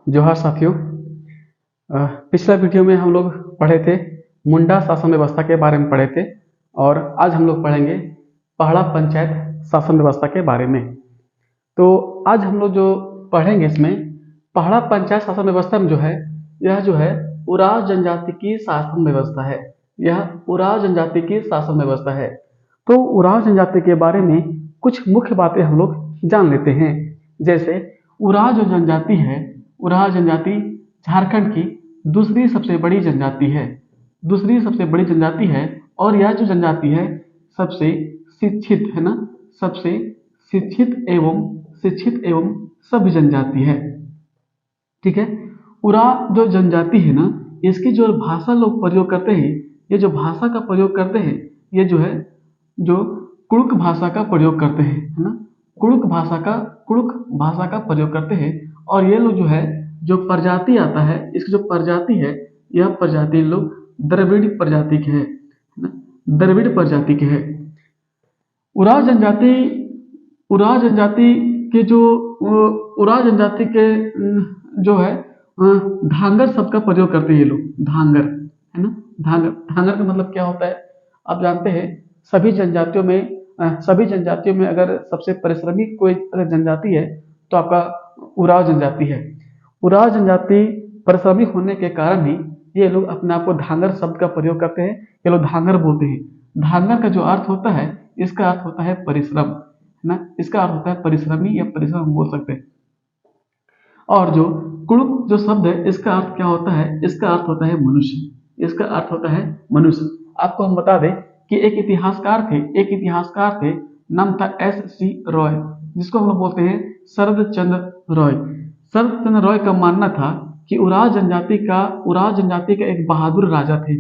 जोहार साथियों। पिछला वीडियो में हम लोग पढ़े थे, मुंडा शासन व्यवस्था के बारे में पढ़े थे और आज हम लोग पढ़ेंगे पहाड़ा पंचायत शासन व्यवस्था के बारे में। तो आज हम लोग जो पढ़ेंगे इसमें पहाड़ा पंचायत शासन व्यवस्था में यह जो है उराव जनजाति की शासन व्यवस्था है। यह उराव जनजाति की शासन व्यवस्था है। तो उराव जनजाति के बारे में कुछ मुख्य बातें हम लोग जान लेते हैं। जैसे उराव जो जनजाति है, उराव जनजाति झारखंड की दूसरी सबसे बड़ी जनजाति है। दूसरी सबसे बड़ी जनजाति है और यह जो जनजाति है सबसे शिक्षित है ना, सबसे शिक्षित एवं सभ्य जनजाति है। ठीक है। उराव जो जनजाति है ना, इसकी जो भाषा लोग प्रयोग करते हैं, ये जो भाषा का प्रयोग करते हैं, ये जो है जो कुड़ुक भाषा का प्रयोग करते हैं, है ना। कुड़ुक भाषा का प्रयोग करते हैं और ये लोग जो है जो प्रजाति आता है, इसकी जो प्रजाति है, यह प्रजाति लोग द्रविड़ प्रजाति के है ना, द्रविड़ प्रजाति के है। उराव जनजाति के जो उराव जनजाति के जो है धांगर शब्द का प्रयोग करते हैं ये लोग। धांगर है ना, धांगर का मतलब क्या होता है आप जानते हैं। सभी जनजातियों में अगर सबसे परिश्रमी कोई अगर जनजाति है तो आपका उराव जनजाति है। उराव जनजाति परिश्रमी होने के कारण ही ये लोग अपने आप को धांगर शब्द का प्रयोग करते हैं। ये लोग धांगर बोलते हैं। धांगर का जो अर्थ होता है, इसका अर्थ होता है परिश्रम, है ना। इसका अर्थ होता है परिश्रमी या परिश्रम बोल सकते हैं। और जो कुड़ुक जो शब्द है, इसका अर्थ क्या होता है? इसका अर्थ होता है मनुष्य। इसका अर्थ होता है मनुष्य। आपको हम बता दें कि एक इतिहासकार थे, नाम था S.C. रॉय, जिसको हम लोग बोलते हैं शरद चंद्र रॉय। शरद चंद्र रॉय का मानना था कि उराव जनजाति का एक बहादुर राजा थे।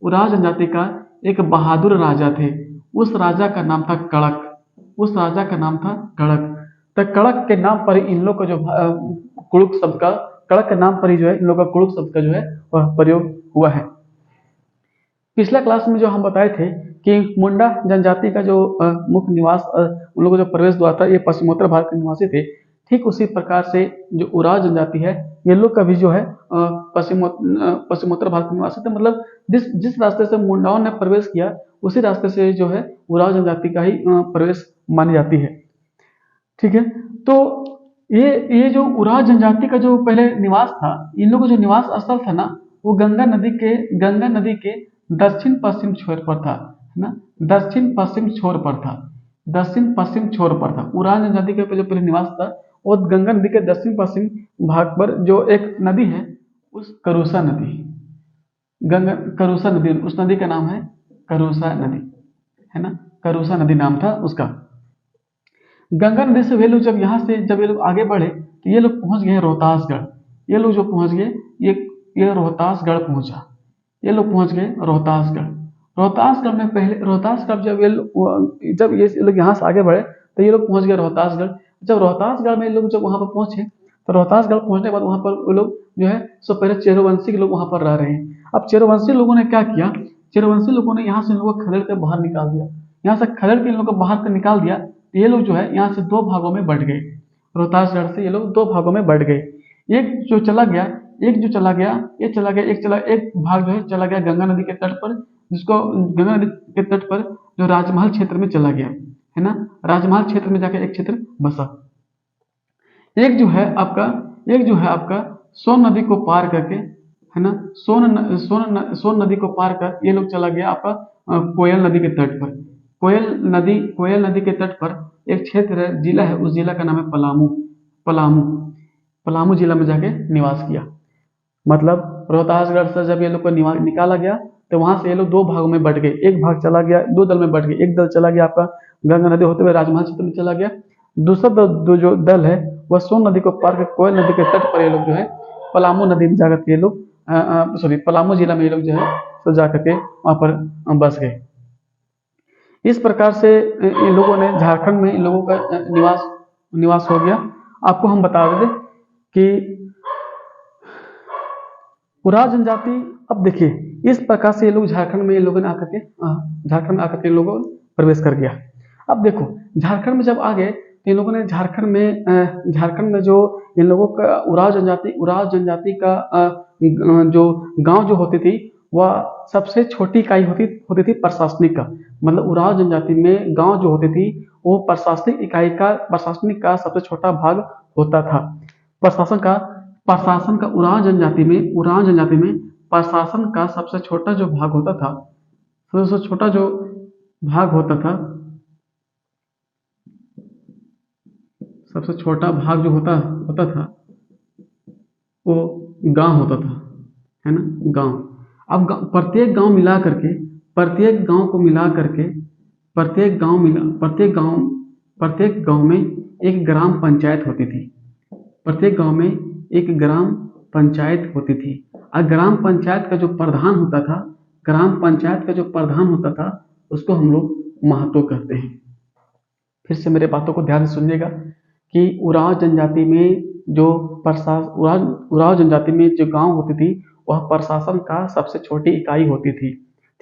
उराव जनजाति का एक बहादुर राजा थे। उस राजा का नाम था कड़क। तो कड़क के नाम पर इन लोग का जो कुड़ुक शब्द का, कड़क के नाम पर ही जो है इन लोग का कुड़ुक शब्द का जो है वह प्रयोग हुआ है। पिछला क्लास में जो हम बताए थे कि मुंडा जनजाति का जो मुख्य निवास, उन लोगों का जो प्रवेश द्वार था, ये पश्चिमोत्तर भारत के निवासी थे। ठीक उसी प्रकार से जो उराव जनजाति है, ये लोग का भी जो है पश्चिमोत्तर भारत के निवासी थे। मतलब जिस रास्ते से मुंडाओं ने प्रवेश किया, उसी रास्ते से जो है उराव जनजाति का ही प्रवेश मानी जाती है। ठीक है। तो ये जो उराव जनजाति का जो पहले निवास था, इन लोगों का जो निवास स्थल था ना, वो गंगा नदी के दक्षिण पश्चिम छोर पर था, है ना। दक्षिण पश्चिम छोर पर था उराव जनजाति का जो पहले निवास था, वो गंगा नदी के दक्षिण पश्चिम भाग पर जो एक नदी है, उस करूसा नदी, उस नदी का नाम है करूसा नदी, है ना। करूसा नदी नाम था उसका। गंगा नदी से वे लोग जब ये लोग आगे बढ़े तो ये लोग पहुंच गए रोहतासगढ़। ये लोग जो पहुंच गए, ये रोहतासगढ़ पहुंचा। ये लोग पहुंच गए रोहतासगढ़ जब ये लोग यहाँ से आगे बढ़े तो ये लोग पहुंच गए रोहतासगढ़। जब रोहतासगढ़ में लोग जब वहां पर पहुंचे, तो रोहतासगढ़ पहुंचने के बाद वहां पर वो लोग जो है सो पहले चेरोवंशी के लोग वहां पर रह रहे हैं। अब चेरोवंशी लोगों ने क्या किया? चेरोवंशी लोगों ने यहाँ से इन लोगों को खदेड़ कर बाहर निकाल दिया। यहाँ से खदेड़ के इन लोगों को बाहर कर निकाल दिया। ये लोग जो है यहाँ से दो भागों में बढ़ गए। रोहतासगढ़ से ये लोग दो भागों में बढ़ गए। एक भाग जो है चला गया गंगा नदी के तट पर, जिसको गंगा नदी के तट पर जो राजमहल क्षेत्र में चला गया, है ना। राजमहल क्षेत्र में जाकर एक क्षेत्र बसा। एक जो है आपका सोन नदी को पार करके, है ना, सोन नदी को पार कर ये लोग चला गया आपका कोयल नदी के तट पर। कोयल नदी के तट पर एक क्षेत्र है, जिला है, उस जिला का नाम है पलामू जिला में जाके निवास किया। मतलब रोहतासगढ़ से जब ये लोग को निकाला गया तो वहां से ये लोग दो भागों में बढ़ गए। एक भाग चला गया, दो दल में बढ़ गए। एक दल चला गया आपका गंगा नदी होते हुए राजमहल क्षेत्र में चला गया। दूसरा जो दल है वह सोन नदी को पार कर कोयल नदी के तट पर ये लोग जो है पलामू नदी में जाकर के ये लोग पलामू जिला में ये लोग जो है तो जाकर के वहां पर बस गए। इस प्रकार से इन लोगों ने झारखंड में इन लोगों का निवास हो गया। आपको हम बता दें कि उराव जनजाति, अब देखिए इस प्रकार से ये लोग झारखंड में आकर के इन लोगों ने प्रवेश कर गया। अब देखो झारखंड में जब आ गए तो इन लोगों ने झारखंड में जो इन लोगों का उराव जनजाति का जो गांव जो होती थी, वह सबसे छोटी इकाई होती थी प्रशासनिक का। मतलब उराव जनजाति में गांव जो होती थी वो प्रशासनिक का सबसे छोटा भाग होता था। प्रशासन का उराव जनजाति में प्रशासन का सबसे छोटा जो भाग होता था, सबसे छोटा जो भाग होता था, सबसे छोटा भाग जो होता था वो गांव होता था, है ना, गांव। अब प्रत्येक गांव मिला करके, प्रत्येक गांव को मिला करके, प्रत्येक गांव में एक ग्राम पंचायत होती थी। प्रत्येक गांव में एक ग्राम पंचायत होती थी। और ग्राम पंचायत का जो प्रधान होता था, उसको हम लोग महतो कहते हैं। फिर से मेरे बातों को ध्यान से सुनिएगा कि उराव जनजाति में जो गांव होती थी वह प्रशासन का सबसे छोटी इकाई होती थी,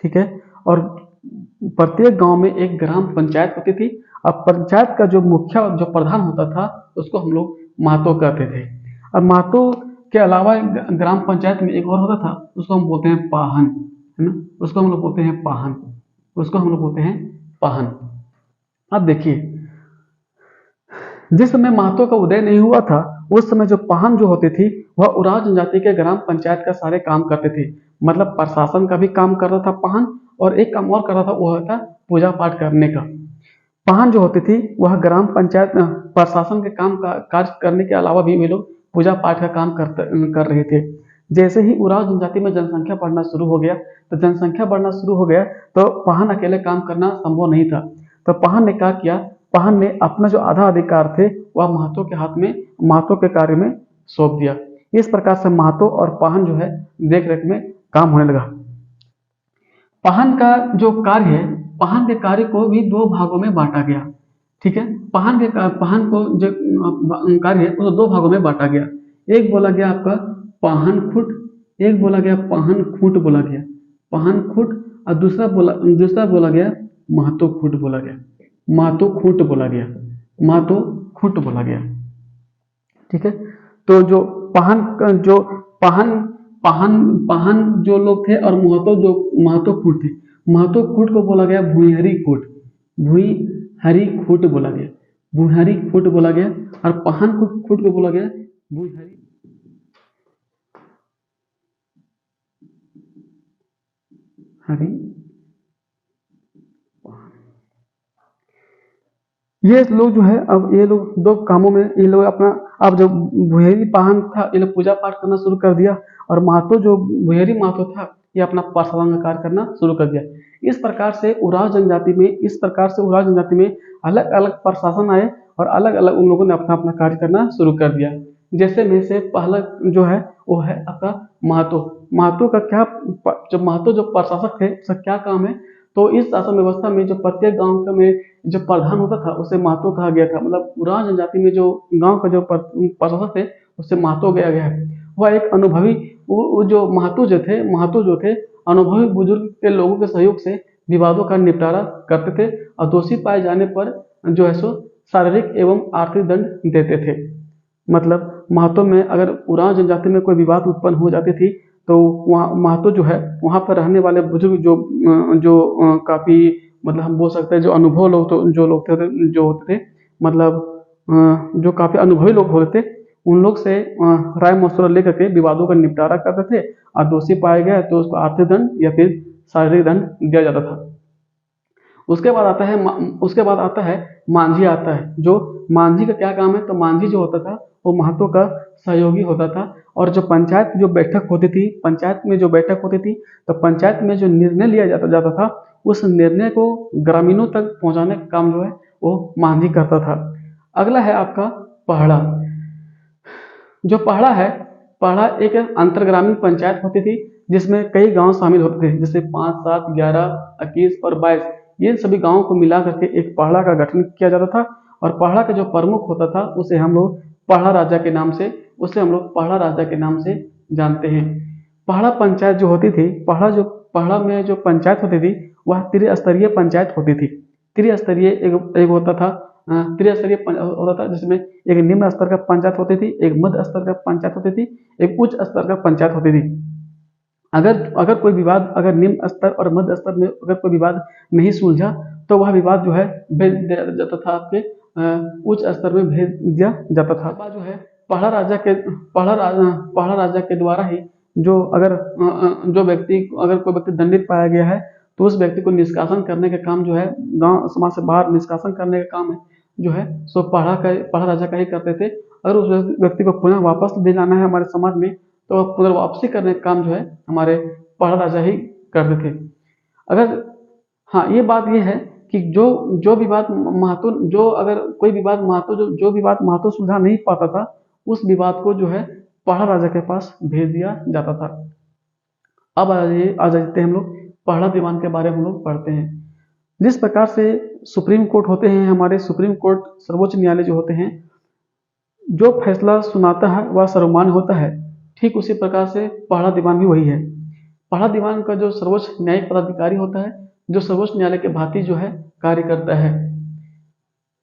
ठीक है। और प्रत्येक गांव में एक ग्राम पंचायत होती थी और पंचायत का जो मुखिया जो प्रधान होता था उसको हम लोग महतो कहते थे। और महतो के अलावा ग्राम पंचायत में एक और होता था, उसको हम बोलते हैं पाहन, है ना, उसको हम लोग बोलते हैं पाहन। अब देखिए, जिस समय महतो का उदय नहीं हुआ था उस समय जो पाहन जो होती थी वह उराव जनजाति के ग्राम पंचायत का सारे काम करते थे। मतलब प्रशासन का भी काम करता था पाहन, और एक काम और करता था, वो था पूजा पाठ करने का। पाहन जो होती थी वह ग्राम पंचायत प्रशासन के कार्य करने के अलावा भी वे लोग पूजा पाठ का काम कर रहे थे। जैसे ही उराव जनजाति में जनसंख्या बढ़ना शुरू हो गया तो पाहन अकेले काम करना संभव नहीं था। तो पाहन ने क्या किया, पाहन ने अपना जो आधा अधिकार थे वह महतो के हाथ में, महतो के कार्य में सौंप दिया। इस प्रकार से महतो और पाहन जो है देख रेख में काम होने लगा। पाहन का जो कार्य है, पाहन के कार्य को भी दो भागों में बांटा गया, ठीक है। पाहन को जो कार्य है उसको दो भागों में बांटा गया। एक बोला गया आपका पाहन खुट, एक बोला गया पाहन खूट बोला गया, पाहन खुट, और दूसरा बोला गया महतो खूट बोला गया, महतो खूट बोला गया, ठीक है। तो जो पाहन जो लोग थे और महतो खूट थे, महतो खूट को बोला गया भुईहरी खूट बोला गया, और पाहन खूट को बोला गया भुईहरी ये लोग जो है, अब ये लोग दो कामों में ये लोग अपना, अब जो भुहेरी पाहन था ये लोग पूजा पाठ करना शुरू कर दिया, और महतो जो भुहेरी महतो था ये अपना प्रशासन का कार्य करना शुरू कर दिया। इस प्रकार से उराव जनजाति में अलग अलग प्रशासन आए और अलग अलग उन लोगों ने अपना अपना कार्य करना शुरू कर दिया। जैसे में से पहला जो है वो है आपका महतो का क्या, जब महतो जो प्रशासक थे उसका क्या काम है, तो इस शासन व्यवस्था में जो प्रत्येक गांव में जो प्रधान होता था उसे महतो कहा गया था। मतलब उराव जनजाति में जो गांव का जो प्रशासक थे उससे महतो गया है। वह एक अनुभवी, वो जो महतो जो थे अनुभवी बुजुर्ग के लोगों के सहयोग से विवादों का निपटारा करते थे, और दोषी पाए जाने पर जो है सो शारीरिक एवं आर्थिक दंड देते थे। मतलब महतो में अगर उराव जनजाति में कोई विवाद उत्पन्न हो जाती थी तो वहाँ महतो जो है वहाँ पर रहने वाले बुजुर्ग जो काफी, मतलब हम बोल सकते हैं जो अनुभव लोग जो होते थे, मतलब जो काफी अनुभवी लोग होते थे, उन लोग से राय मशवरा लेकर के विवादों का निपटारा करते थे, और दोषी पाया गया तो उसको आर्थिक दंड या फिर शारीरिक दंड दिया जाता था। उसके बाद आता है मांझी आता है। जो मांझी का क्या काम है, तो मांझी जो होता था वो महतो का सहयोगी होता था, और जो पंचायत में जो बैठक होती थी तो पंचायत में जो निर्णय लिया जाता था उस निर्णय को ग्रामीणों तक पहुंचाने का काम जो है वो मांझी करता था। अगला है आपका पहड़ा। जो पहड़ा है, पहड़ा एक अंतरग्रामीण पंचायत होती थी जिसमें कई गांव शामिल होते थे, जैसे 5, 7, 11, 21 और 22, ये सभी गांवों को मिला करके एक पहड़ा का गठन किया जाता था। और पहड़ा का जो प्रमुख होता था उसे हम लोग पहड़ा राजा के नाम से जानते हैं। पहड़ा पंचायत जो होती थी, पहड़ा में जो पंचायत होती थी वह त्रिस्तरीय पंचायत होती थी। त्रिस्तरीय एक होता था त्रिस्तरीय होता था, जिसमें एक निम्न स्तर का पंचायत होती थी, एक मध्य स्तर का पंचायत होती थी, एक उच्च स्तर का पंचायत होती थी। अगर अगर कोई विवाद अगर निम्न स्तर और मध्य स्तर में अगर कोई विवाद नहीं सुलझा, तो वह विवाद जो है भेज दिया जाता था, आपके उच्च स्तर में भेज दिया जाता था। बात जो है पहाड़ा राजा के द्वारा ही जो अगर जो व्यक्ति अगर कोई व्यक्ति दंडित पाया गया है, तो उस व्यक्ति को निष्कासन करने का काम जो है, गांव समाज से बाहर निष्कासन करने का काम है जो है सो पहाड़ा राजा का ही करते थे। अगर उस व्यक्ति को पुनः वापस ले जाना है हमारे समाज में, तो पुनर्वापसी करने का काम जो है हमारे पहाड़ा राजा ही करते थे। अगर हाँ, ये बात ये है कि जो विवाद महत्व जो अगर कोई विवाद महत्व जो विवाद महत्व सुलझा नहीं पाता था, उस विवाद को जो है पहाड़ा राजा के पास भेज दिया जाता था। अब आ जाते हैं हम लोग पहाड़ा दीवान के बारे में हम लोग पढ़ते हैं। जिस प्रकार से सुप्रीम कोर्ट होते हैं, हमारे सुप्रीम कोर्ट सर्वोच्च न्यायालय जो होते हैं, जो फैसला सुनाता है वह सर्वमान्य होता है, ठीक उसी प्रकार से पहाड़ा दीवान भी वही है। पहाड़ा दीवान का जो सर्वोच्च न्यायिक पदाधिकारी होता है, जो सर्वोच्च न्यायालय के भांति जो है कार्य करता है।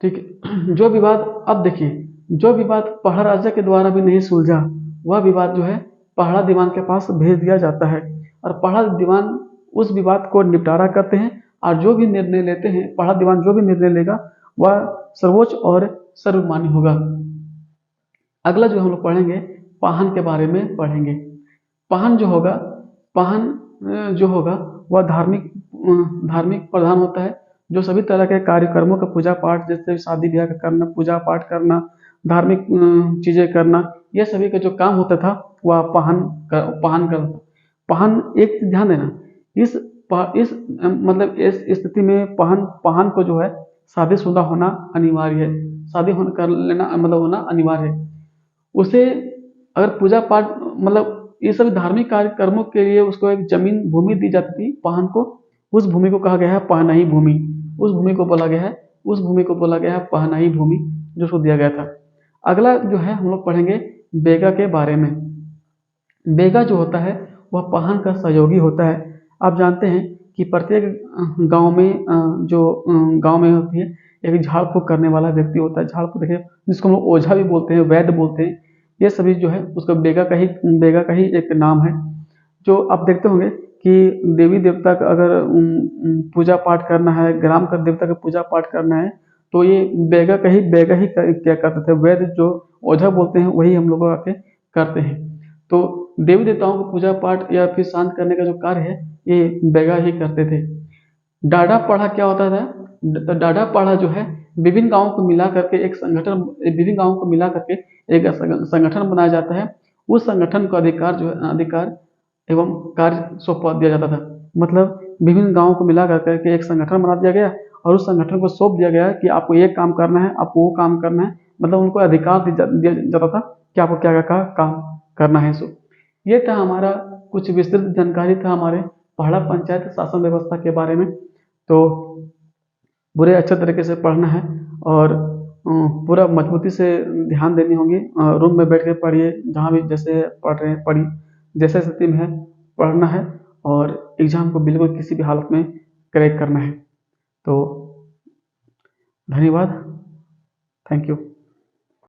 ठीक है। जो विवाद, अब देखिए, जो विवाद पहाड़ा राजा के द्वारा भी नहीं सुलझा, वह विवाद जो है पहाड़ा दीवान के पास भेज दिया जाता है, और पहाड़ा दीवान उस विवाद को निपटारा करते हैं, और जो भी निर्णय लेते हैं पहाड़ा दीवान, जो भी निर्णय लेगा वह सर्वोच्च और सर्वमान्य होगा। अगला जो हम लोग पढ़ेंगे, पाहन के बारे में पढ़ेंगे। पाहन जो होगा, पाहन जो होगा वह धार्मिक प्रधान होता है, जो सभी तरह के कार्यक्रमों का पूजा पाठ, जैसे शादी ब्याह का करना, पूजा पाठ करना, धार्मिक चीजें करना, ये सभी का जो काम होता था वह पाहन करता था। पाहन, एक चीज ध्यान देना, मतलब इस स्थिति में पाहन को जो है शादीशुदा होना अनिवार्य है, शादी होना कर लेना मतलब होना अनिवार्य है। उसे अगर पूजा पाठ मतलब ये सभी धार्मिक कार्यक्रमों के लिए उसको एक जमीन भूमि दी जाती थी पाहन को। उस भूमि को कहा गया है पाहनाई भूमि। उस भूमि को बोला गया है पाहनाई भूमि, जो उसको दिया गया था। अगला जो है हम लोग पढ़ेंगे बेगा के बारे में। बेगा जो होता है वह पाहन का सहयोगी होता है। आप जानते हैं कि प्रत्येक गांव में गांव में होती है एक झाड़ फूक करने वाला व्यक्ति होता है। झाड़ फूक देखिए, जिसको हम लोग ओझा भी बोलते हैं, वैद्य बोलते हैं, ये सभी जो है उसका बेगा का ही एक नाम है। जो आप देखते होंगे कि देवी देवता का अगर पूजा पाठ करना है, ग्राम का देवता का पूजा पाठ करना है, तो ये बेगा ही क्या करते थे। वैद्य जो ओझा बोलते हैं वही हम लोग आके करते हैं। तो देवी देवताओं को पूजा पाठ या फिर शांत करने का जो कार्य है, ये बेगा ही करते थे। डाढ़ा पाढ़ा क्या होता था? तो डाढ़ा पाढ़ा जो है विभिन्न गांवों को मिला करके एक संगठन बनाया जाता है। उस संगठन को अधिकार एवं कार्य सौंप दिया जाता था। मतलब विभिन्न गांवों को मिला करके एक संगठन बना दिया गया, और उस संगठन को सौंप दिया गया कि आपको ये काम करना है, आपको वो काम करना है। मतलब उनको अधिकार दिया जाता था कि आपको क्या क्या काम करना है। सो ये था हमारा कुछ विस्तृत जानकारी था हमारे पहाड़ा पंचायत शासन व्यवस्था के बारे में। तो बुरे अच्छे तरीके से पढ़ना है, और पूरा मजबूती से ध्यान देनी होगी। रूम में बैठ के पढ़िए, जहाँ भी जैसे पढ़ रहे हैं पढ़िए, जैसे स्थिति में है पढ़ना है, और एग्जाम को बिल्कुल किसी भी हालत में क्रैक करना है। तो धन्यवाद, थैंक यू।